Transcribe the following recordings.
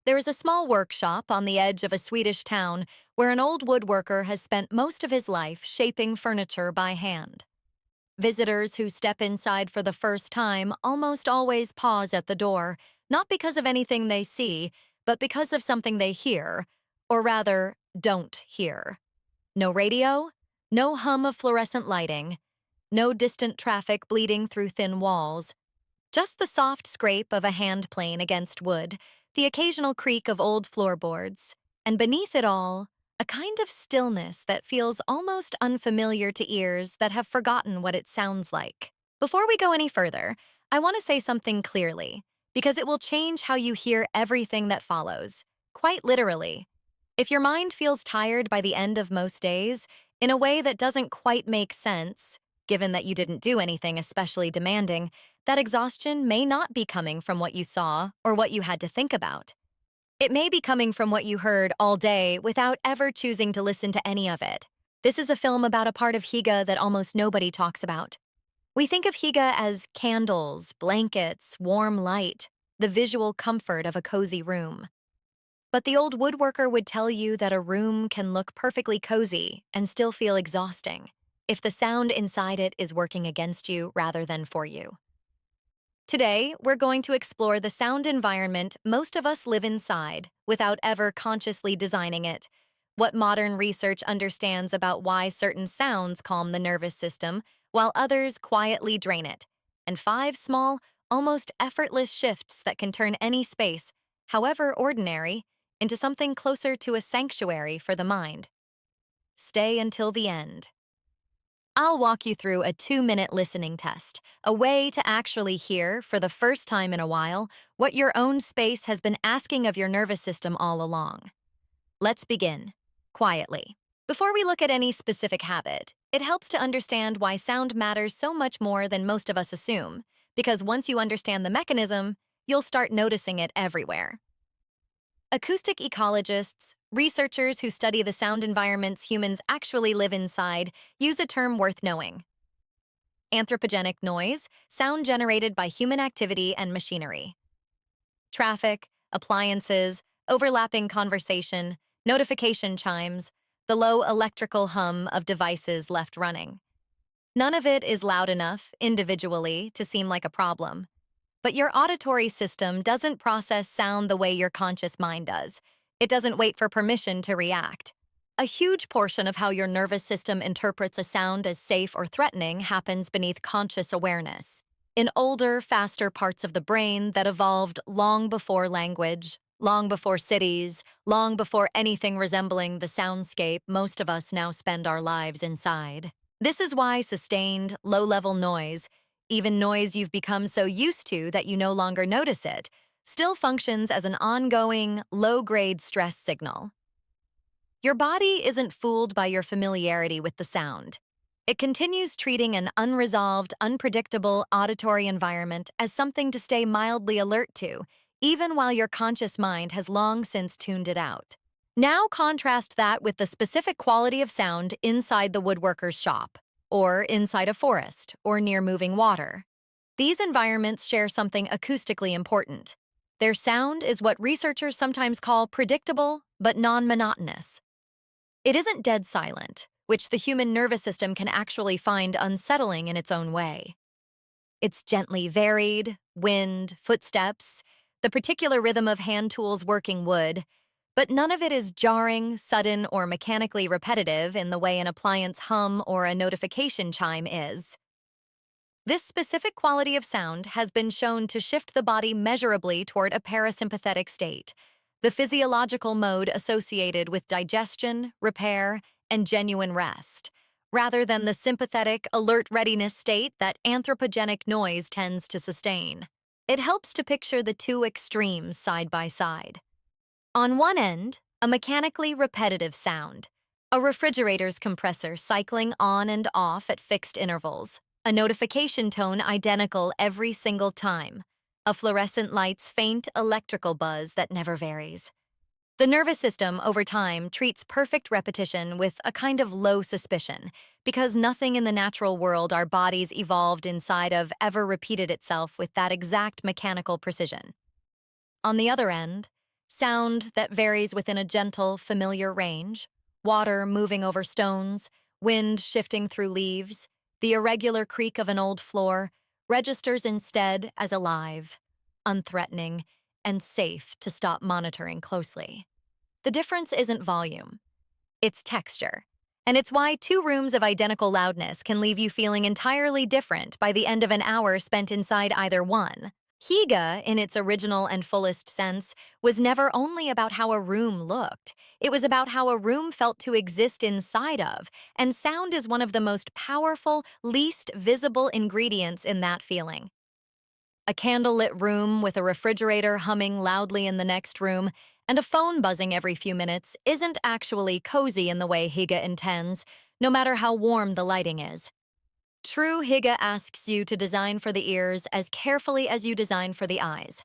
There is a small workshop on the edge of a Swedish town where an old woodworker has spent most of his life shaping furniture by hand. Visitors who step inside for the first time almost always pause at the door, not because of anything they see, but because of something they hear, or rather, don't hear. No radio, no hum of fluorescent lighting, no distant traffic bleeding through thin walls. Just the soft scrape of a hand plane against wood, the occasional creak of old floorboards, and beneath it all, a kind of stillness that feels almost unfamiliar to ears that have forgotten what it sounds like. Before we go any further, I want to say something clearly, because it will change how you hear everything that follows. Quite literally. If your mind feels tired by the end of most days, in a way that doesn't quite make sense, given that you didn't do anything especially demanding, that exhaustion may not be coming from what you saw or what you had to think about. It may be coming from what you heard all day without ever choosing to listen to any of it. This is a film about a part of Hygge that almost nobody talks about. We think of Hygge as candles, blankets, warm light, the visual comfort of a cozy room. But the old woodworker would tell you that a room can look perfectly cozy and still feel exhausting if the sound inside it is working against you rather than for you. Today, we're going to explore the sound environment most of us live inside without ever consciously designing it, what modern research understands about why certain sounds calm the nervous system while others quietly drain it, and 5 small, almost effortless shifts that can turn any space, however ordinary, into something closer to a sanctuary for the mind. Stay until the end. I'll walk you through a 2-minute listening test, a way to actually hear, for the first time in a while, what your own space has been asking of your nervous system all along. Let's begin, quietly. Before we look at any specific habit, it helps to understand why sound matters so much more than most of us assume, because once you understand the mechanism, you'll start noticing it everywhere. Acoustic ecologists, researchers who study the sound environments humans actually live inside, use a term worth knowing. Anthropogenic noise, sound generated by human activity and machinery. Traffic, appliances, overlapping conversation, notification chimes, the low electrical hum of devices left running. None of it is loud enough, individually, to seem like a problem. But your auditory system doesn't process sound the way your conscious mind does. It doesn't wait for permission to react. A huge portion of how your nervous system interprets a sound as safe or threatening happens beneath conscious awareness, in older, faster parts of the brain that evolved long before language, long before cities, long before anything resembling the soundscape most of us now spend our lives inside. This is why sustained, low-level noise, even noise you've become so used to that you no longer notice it, still functions as an ongoing, low-grade stress signal. Your body isn't fooled by your familiarity with the sound. It continues treating an unresolved, unpredictable auditory environment as something to stay mildly alert to, even while your conscious mind has long since tuned it out. Now contrast that with the specific quality of sound inside the woodworker's shop, or inside a forest, or near moving water. These environments share something acoustically important. Their sound is what researchers sometimes call predictable but non-monotonous. It isn't dead silent, which the human nervous system can actually find unsettling in its own way. It's gently varied, wind, footsteps, the particular rhythm of hand tools working wood, but none of it is jarring, sudden, or mechanically repetitive in the way an appliance hum or a notification chime is. This specific quality of sound has been shown to shift the body measurably toward a parasympathetic state, the physiological mode associated with digestion, repair, and genuine rest, rather than the sympathetic, alert readiness state that anthropogenic noise tends to sustain. It helps to picture the two extremes side by side. On one end, a mechanically repetitive sound, a refrigerator's compressor cycling on and off at fixed intervals, a notification tone identical every single time, a fluorescent light's faint electrical buzz that never varies. The nervous system, over time, treats perfect repetition with a kind of low suspicion, because nothing in the natural world our bodies evolved inside of ever repeated itself with that exact mechanical precision. On the other end, Sound that varies within a gentle, familiar range, water moving over stones, wind shifting through leaves, the irregular creak of an old floor, registers instead as alive, unthreatening, and safe to stop monitoring closely. The difference isn't volume, it's texture. And it's why two rooms of identical loudness can leave you feeling entirely different by the end of an hour spent inside either one. Hygge, in its original and fullest sense, was never only about how a room looked. It was about how a room felt to exist inside of, and sound is one of the most powerful, least visible ingredients in that feeling. A candlelit room with a refrigerator humming loudly in the next room and a phone buzzing every few minutes isn't actually cozy in the way Hygge intends, no matter how warm the lighting is. True Hygge asks you to design for the ears as carefully as you design for the eyes.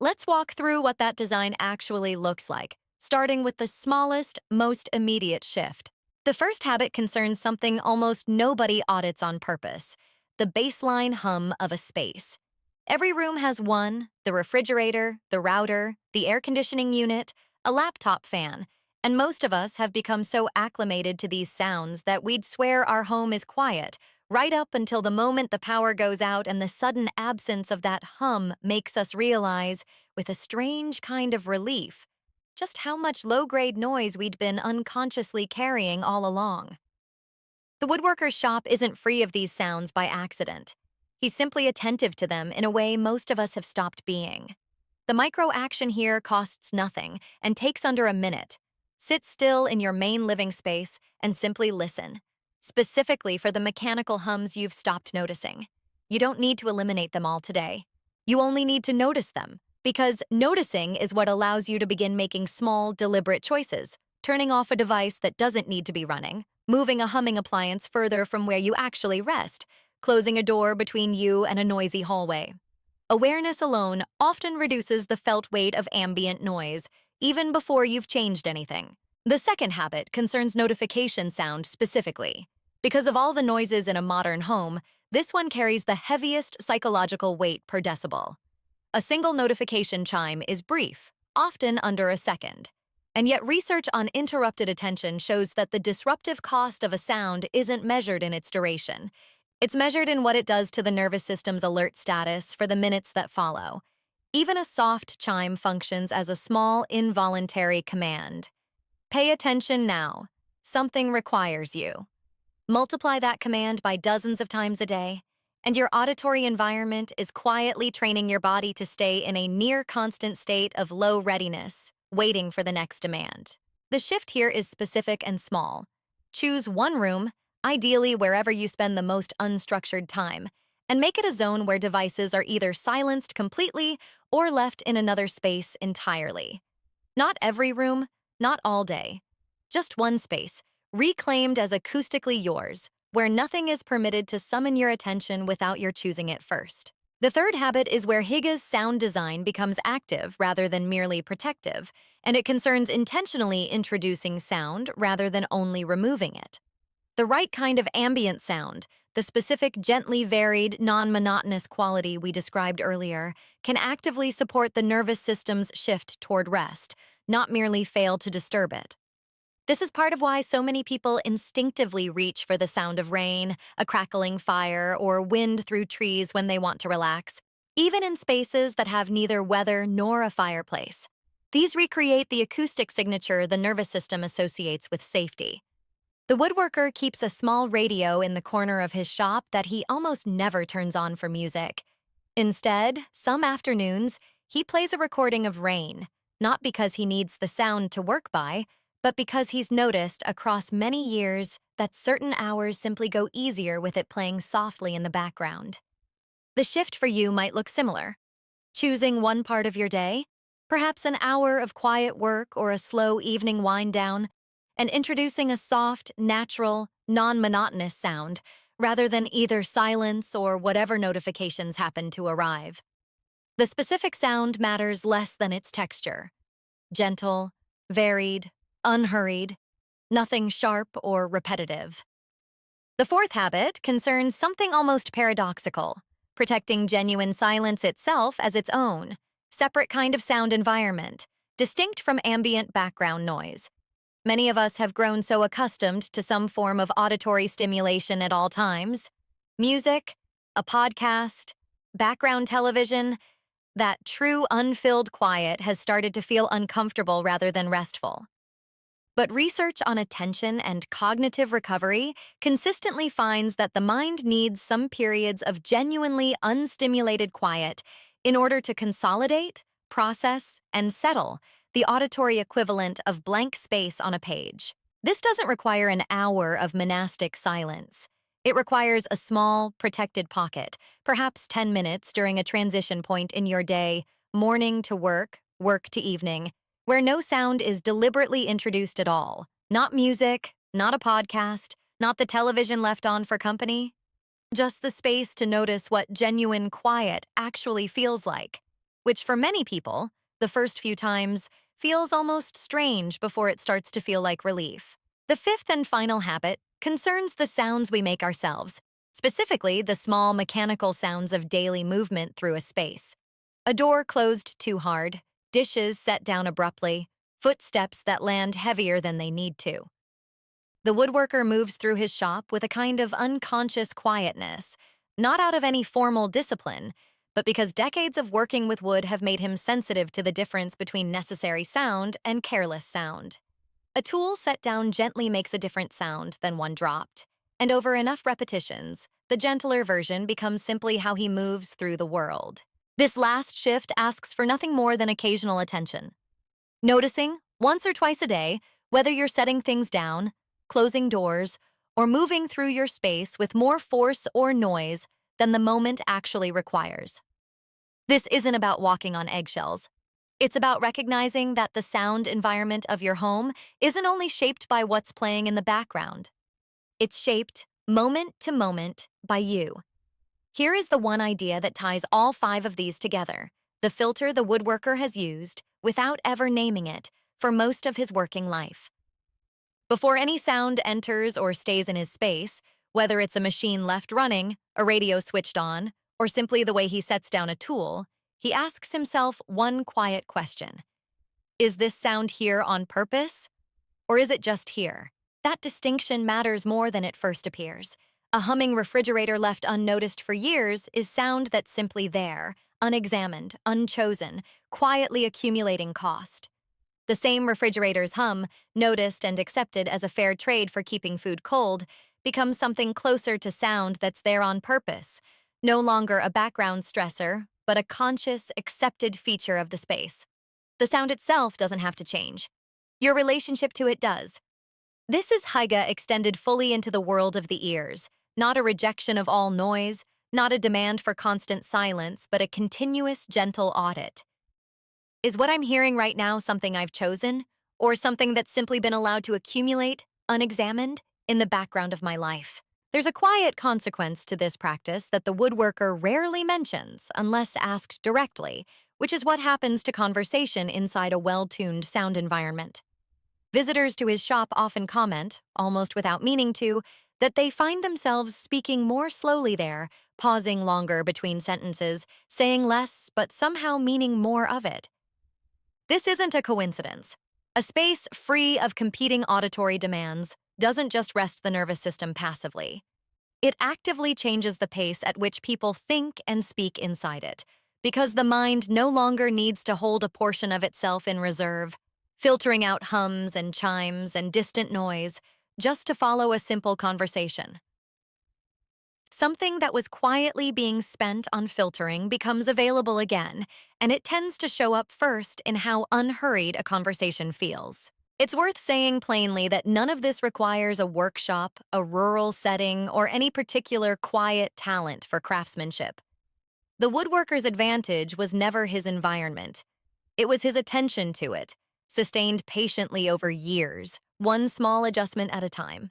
Let's walk through what that design actually looks like, starting with the smallest, most immediate shift. The first habit concerns something almost nobody audits on purpose: the baseline hum of a space. Every room has one: the refrigerator, the router, the air conditioning unit, a laptop fan, and most of us have become so acclimated to these sounds that we'd swear our home is quiet, right up until the moment the power goes out and the sudden absence of that hum makes us realize, with a strange kind of relief, just how much low-grade noise we'd been unconsciously carrying all along. The woodworker's shop isn't free of these sounds by accident. He's simply attentive to them in a way most of us have stopped being. The micro action here costs nothing and takes under a minute. Sit still in your main living space and simply listen, specifically for the mechanical hums you've stopped noticing. You don't need to eliminate them all today. You only need to notice them, because noticing is what allows you to begin making small, deliberate choices, turning off a device that doesn't need to be running, moving a humming appliance further from where you actually rest, closing a door between you and a noisy hallway. Awareness alone often reduces the felt weight of ambient noise, even before you've changed anything. The second habit concerns notification sound specifically. Because of all the noises in a modern home, this one carries the heaviest psychological weight per decibel. A single notification chime is brief, often under a second. And yet research on interrupted attention shows that the disruptive cost of a sound isn't measured in its duration. It's measured in what it does to the nervous system's alert status for the minutes that follow. Even a soft chime functions as a small, involuntary command. Pay attention now. Something requires you. Multiply that command by dozens of times a day, and your auditory environment is quietly training your body to stay in a near-constant state of low readiness, waiting for the next demand. The shift here is specific and small. Choose one room, ideally wherever you spend the most unstructured time, and make it a zone where devices are either silenced completely or left in another space entirely. Not every room, not all day. Just one space, reclaimed as acoustically yours, where nothing is permitted to summon your attention without your choosing it first. The third habit is where Hygge's sound design becomes active rather than merely protective, and it concerns intentionally introducing sound rather than only removing it. The right kind of ambient sound, the specific gently varied, non-monotonous quality we described earlier, can actively support the nervous system's shift toward rest, not merely fail to disturb it. This is part of why so many people instinctively reach for the sound of rain, a crackling fire, or wind through trees when they want to relax, even in spaces that have neither weather nor a fireplace. These recreate the acoustic signature the nervous system associates with safety. The woodworker keeps a small radio in the corner of his shop that he almost never turns on for music. Instead, some afternoons, he plays a recording of rain, not because he needs the sound to work by, but because he's noticed across many years that certain hours simply go easier with it playing softly in the background. The shift for you might look similar. Choosing one part of your day, perhaps an hour of quiet work or a slow evening wind down, and introducing a soft, natural, non-monotonous sound, rather than either silence or whatever notifications happen to arrive. The specific sound matters less than its texture. Gentle, varied, unhurried, nothing sharp or repetitive. The fourth habit concerns something almost paradoxical: protecting genuine silence itself as its own, separate kind of sound environment, distinct from ambient background noise. Many of us have grown so accustomed to some form of auditory stimulation at all times music, a podcast, background television that true unfilled quiet has started to feel uncomfortable rather than restful. But research on attention and cognitive recovery consistently finds that the mind needs some periods of genuinely unstimulated quiet in order to consolidate, process, and settle, the auditory equivalent of blank space on a page. This doesn't require an hour of monastic silence. It requires a small, protected pocket, perhaps 10 minutes during a transition point in your day, morning to work, work to evening, where no sound is deliberately introduced at all. Not music, not a podcast, not the television left on for company. Just the space to notice what genuine quiet actually feels like, which for many people, the first few times, feels almost strange before it starts to feel like relief. The fifth and final habit concerns the sounds we make ourselves, specifically the small mechanical sounds of daily movement through a space. A door closed too hard, dishes set down abruptly, footsteps that land heavier than they need to. The woodworker moves through his shop with a kind of unconscious quietness, not out of any formal discipline, but because decades of working with wood have made him sensitive to the difference between necessary sound and careless sound. A tool set down gently makes a different sound than one dropped, and over enough repetitions, the gentler version becomes simply how he moves through the world. This last shift asks for nothing more than occasional attention. Noticing, once or twice a day, whether you're setting things down, closing doors, or moving through your space with more force or noise than the moment actually requires. This isn't about walking on eggshells. It's about recognizing that the sound environment of your home isn't only shaped by what's playing in the background. It's shaped, moment to moment, by you. Here is the one idea that ties all 5 of these together, the filter the woodworker has used, without ever naming it, for most of his working life. Before any sound enters or stays in his space, whether it's a machine left running, a radio switched on, or simply the way he sets down a tool, he asks himself one quiet question. Is this sound here on purpose? Or is it just here? That distinction matters more than it first appears. A humming refrigerator left unnoticed for years is sound that's simply there, unexamined, unchosen, quietly accumulating cost. The same refrigerator's hum, noticed and accepted as a fair trade for keeping food cold, becomes something closer to sound that's there on purpose, no longer a background stressor, but a conscious, accepted feature of the space. The sound itself doesn't have to change. Your relationship to it does. This is Hygge extended fully into the world of the ears, not a rejection of all noise, not a demand for constant silence, but a continuous, gentle audit. Is what I'm hearing right now something I've chosen, or something that's simply been allowed to accumulate, unexamined, in the background of my life? There's a quiet consequence to this practice that the woodworker rarely mentions unless asked directly, which is what happens to conversation inside a well-tuned sound environment. Visitors to his shop often comment, almost without meaning to, that they find themselves speaking more slowly there, pausing longer between sentences, saying less but somehow meaning more of it. This isn't a coincidence. A space free of competing auditory demands doesn't just rest the nervous system passively. It actively changes the pace at which people think and speak inside it, because the mind no longer needs to hold a portion of itself in reserve, filtering out hums and chimes and distant noise just to follow a simple conversation. Something that was quietly being spent on filtering becomes available again, and it tends to show up first in how unhurried a conversation feels. It's worth saying plainly that none of this requires a workshop, a rural setting, or any particular quiet talent for craftsmanship. The woodworker's advantage was never his environment. It was his attention to it, sustained patiently over years, one small adjustment at a time.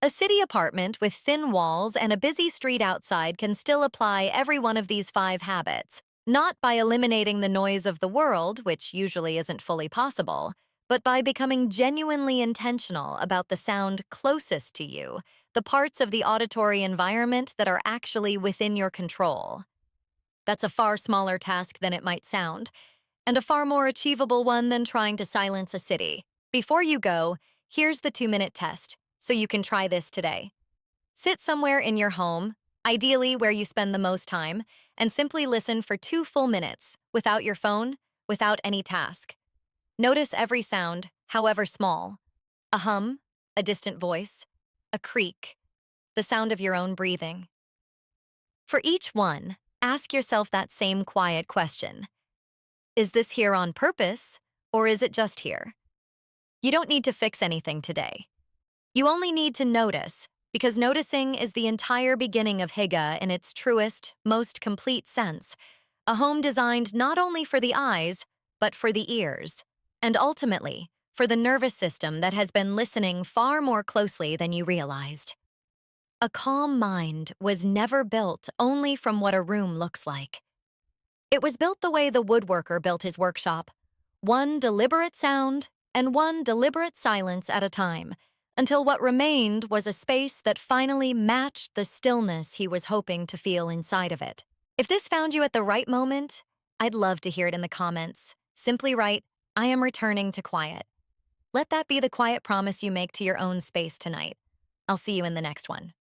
A city apartment with thin walls and a busy street outside can still apply every one of these 5 habits, not by eliminating the noise of the world, which usually isn't fully possible, but by becoming genuinely intentional about the sound closest to you, the parts of the auditory environment that are actually within your control. That's a far smaller task than it might sound, and a far more achievable one than trying to silence a city. Before you go, here's the 2-minute test, so you can try this today. Sit somewhere in your home, ideally where you spend the most time, and simply listen for 2 full minutes, without your phone, without any task. Notice every sound, however small. A hum, a distant voice, a creak, the sound of your own breathing. For each one, ask yourself that same quiet question. Is this here on purpose, or is it just here? You don't need to fix anything today. You only need to notice, because noticing is the entire beginning of Hygge in its truest, most complete sense. A home designed not only for the eyes, but for the ears, and ultimately, for the nervous system that has been listening far more closely than you realized. A calm mind was never built only from what a room looks like. It was built the way the woodworker built his workshop, one deliberate sound and one deliberate silence at a time, until what remained was a space that finally matched the stillness he was hoping to feel inside of it. If this found you at the right moment, I'd love to hear it in the comments. Simply write, "I am returning to quiet." Let that be the quiet promise you make to your own space tonight. I'll see you in the next one.